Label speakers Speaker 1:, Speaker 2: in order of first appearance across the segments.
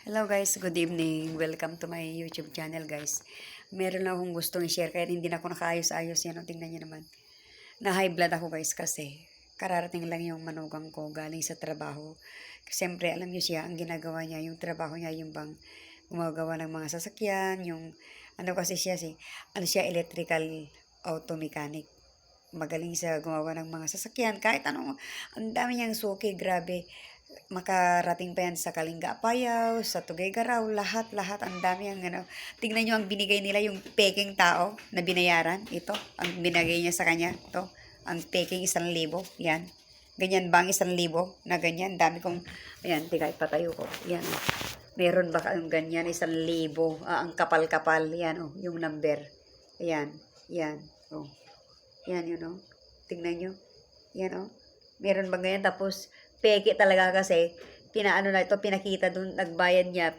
Speaker 1: Hello guys, good evening. Welcome to my YouTube channel guys. Meron lang akong gustong i-share kaya hindi na ako nakaayos-ayos yan. O, tingnan nyo naman. Na high blood ako guys kasi kararating lang yung manugang ko galing sa trabaho. Siyempre alam nyo siya, ang ginagawa niya, yung trabaho niya yung bang gumagawa ng mga sasakyan, yung ano kasi siya ano siya, electrical auto mechanic. Magaling sa gumawa ng mga sasakyan, kahit anong, ang dami niyang suki, grabe. Makarating pa yan sa Kalinga Apayao, sa Tuguegarao, lahat, ang dami ang ano. Tingnan nyo ang binigay nila, yung peking tao na binayaran. Ito, ang binigay niya sa kanya. Ito, ang peking 1,000. Yan. Ganyan ba ang 1,000 na ganyan? Dami kong, ayan, tigay patayo ko. Yan. Meron ba kang ganyan, 1,000? Ang kapal-kapal. Yan, oh, yung number. Ayan, yan. Oh. Yan, yun, oh. Tingnan nyo. Yan, oh. Meron ba ganyan? Tapos, peke talaga kasi, pinaano na ito, pinakita dun, nagbayad niya,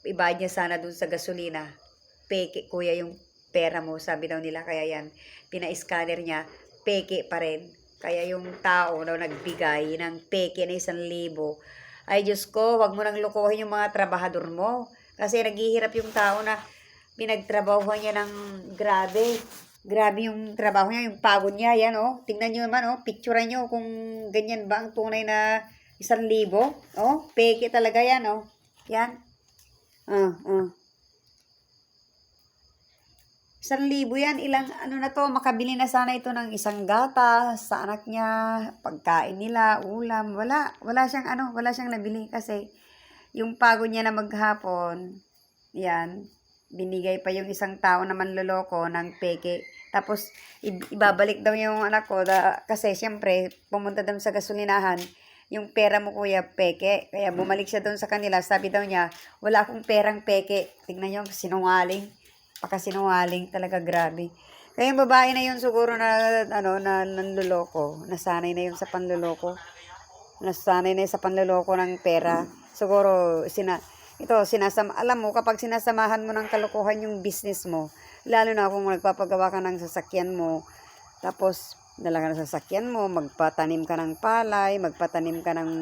Speaker 1: ibayad niya sana dun sa gasolina. Peke, kuya, yung pera mo, sabi daw nila, kaya yan, pina-scanner niya, peke pa rin. Kaya yung tao daw nagbigay ng peke na 1,000. Ay, Diyos ko, wag mo nang lukuhin yung mga trabahador mo. Kasi naghihirap yung tao na pinagtrabaho niya ng grabe. Grabe yung trabaho niya, yung pagod niya, yan oh. Tingnan nyo naman oh, picturean nyo kung ganyan ba ang tunay na 1,000. Oh, peke talaga yan oh. Yan. 1,000 yan, ilang ano na to, makabili na sana ito ng isang gatas sa anak niya, pagkain nila, ulam, wala siyang ano, wala siyang nabili kasi yung pagod niya na maghapon, yan, binigay pa yung isang tao na manloloko ng peke. Tapos, ibabalik daw yung anak ko kasi siyempre, pumunta daw sa gasolinahan, yung pera mo kuya, peke. Kaya bumalik siya doon sa kanila, sabi daw niya, wala akong perang peke. Tignan niyo, sinungaling. Pakasinungaling talaga, grabe. Kaya yung babae na yun siguro na, ano, na nanloloko, nasanay na yun sa panloloko. Nasanay na yun sa panloloko ng pera. Siguro, alam mo, kapag sinasamahan mo ng kalokohan yung business mo, lalo na kung nagpapagawa ka ng sasakyan mo, tapos dala ka ng sasakyan mo, magpatanim ka ng palay, magpatanim ka ng,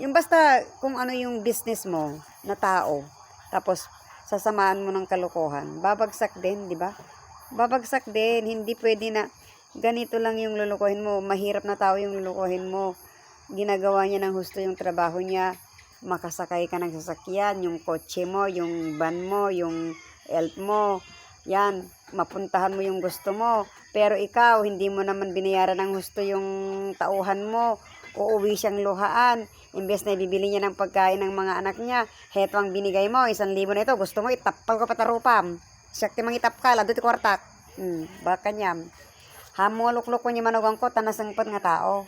Speaker 1: yung basta kung ano yung business mo na tao, tapos sasamahan mo ng kalokohan, babagsak din, di ba? Babagsak din, hindi pwede na ganito lang yung lulukohin mo, mahirap na tao yung lulukohin mo, ginagawa niya ng husto yung trabaho niya, makasakay ka ng sasakyan, yung kotse mo, yung van mo, yung elf mo, yan, mapuntahan mo yung gusto mo. Pero ikaw, hindi mo naman binayaran ng husto yung tauhan mo. Uuwi siyang luhaan. Imbes na ibibili niya ng pagkain ng mga anak niya, heto ang binigay mo, 1,000 na ito, gusto mo itapal ko patarupam. Siyakti mang itap ka, ladot kwartak. Baka niyam. Hamuluklok ko niya manugang ko, tanasangpat nga tao.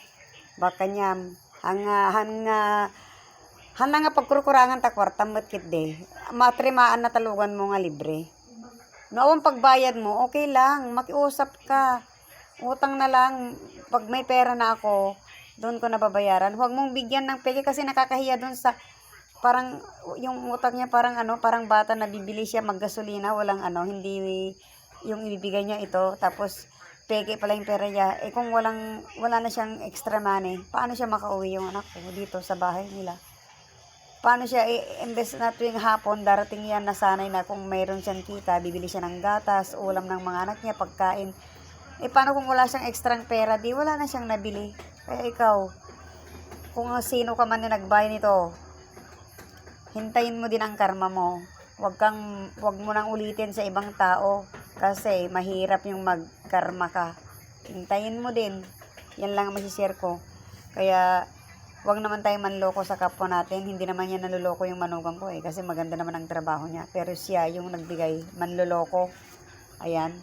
Speaker 1: Baka niyam. Hana nga pagkurukurangan ta kwarta matkit de. Matrimaan na talugan mo nga libre. Noong pagbayad mo, okay lang. Makiusap ka. Utang na lang. Pag may pera na ako, doon ko nababayaran. Huwag mong bigyan ng peke kasi nakakahiya doon sa parang yung utang niya parang ano, parang bata na bibili siya maggasolina, walang ano, hindi yung ibibigay niya ito. Tapos peke pala yung pera niya. Eh kung wala na siyang extra money, paano siya makauwi yung anak ko dito sa bahay nila? Paano siya, imbes na tuwing hapon, darating yan, nasanay na kung mayroon siyang kita, bibili siya ng gatas, ulam ng mga anak niya, pagkain. Eh, paano kung wala siyang extrang pera, di wala na siyang nabili. Kaya ikaw, kung sino ka man na nagbayad nito, hintayin mo din ang karma mo. Wag mo nang ulitin sa ibang tao, kasi mahirap yung magkarma ka. Hintayin mo din. Yan lang ang masishare ko. Kaya, wag naman tayo manloko sa kapwa natin. Hindi naman yan naluloko yung manugang ko kasi maganda naman ang trabaho niya. Pero siya yung nagbigay, manloloko. Ayan.